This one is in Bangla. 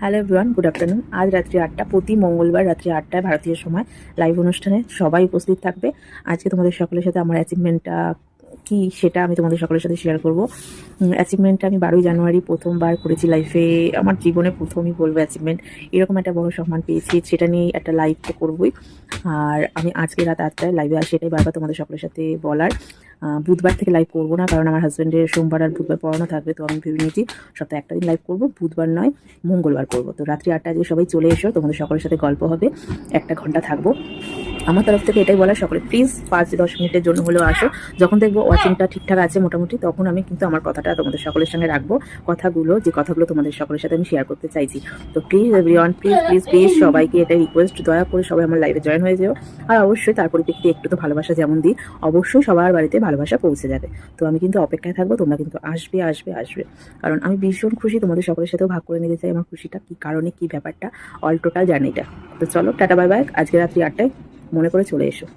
Hello everyone, good afternoon. আজ রাত্রি 8টা, প্রতি মঙ্গলবার রাত্রি 8টায় ভারতীয় সময় লাইভ অনুষ্ঠানে সবাই উপস্থিত থাকবে। আজকে তোমাদের সকলের সাথে আমার অ্যাচিভমেন্টটা কি সেটা আমি তোমাদের সকলের সাথে শেয়ার করবো। অ্যাচিভমেন্টটা আমি 12ই জানুয়ারি প্রথমবার করেছি লাইফে, আমার জীবনে প্রথমই বলবো অ্যাচিভমেন্ট। এরকম একটা বড় সম্মান পেয়েছি, সেটা নিয়ে একটা লাইভ তো করবোই। আর আমি আজকে রাত 8টায় লাইভে আসি, এটাই বারবার তোমাদের সকলের সাথে বলার। বুধবার থেকে লাইভ করবো না, কারণ আমার হাজব্যান্ডের সোমবার আর বুধবার পড়ানো থাকবে, তো আমি ভেবে নিয়েছি সপ্তাহে একটা দিন লাইভ করবো, বুধবার নয় মঙ্গলবার করবো। তো রাত্রি 8টায় যে সবাই চলে এসো, তোমাদের সকলের সাথে গল্প হবে, 1 ঘন্টা থাকবো। আমার তরফ থেকে এটাই বলার, সকলে প্লিজ 5-10 মিনিটের জন্য হলেও আসো। যখন দেখবো ওয়াচিংটা ঠিকঠাক আছে মোটামুটি, তখন আমি কিন্তু আমার কথাটা তোমাদের সকলের সঙ্গে রাখবো। কথাগুলো তোমাদের সকলের সাথে আমি শেয়ার করতে চাইছি। তো please everyone, please please please সবাইকে এটা রিকোয়েস্ট, দয়া করে সবাই আমার লাইভে জয়েন হয়ে যেও। আর অবশ্যই তার পরিপ্রেক্ষিতে একটু তো ভালোবাসা যেমন দিই, অবশ্যই সবার বাড়িতে ভালোবাসা পৌঁছে যাবে। তো আমি কিন্তু অপেক্ষায় থাকবো, তোমরা কিন্তু আসবে আসবে আসবে, কারণ আমি ভীষণ খুশি। তোমাদের সকলের সাথেও ভাগ করে নিতে চাই আমার খুশিটা, কী কারণে, কী ব্যাপারটা, অল টোটাল জার্নিটা। তো চলো, টাটা বাই বাই। আজকে রাত্রি 8টায় মনে করে চলে এসো।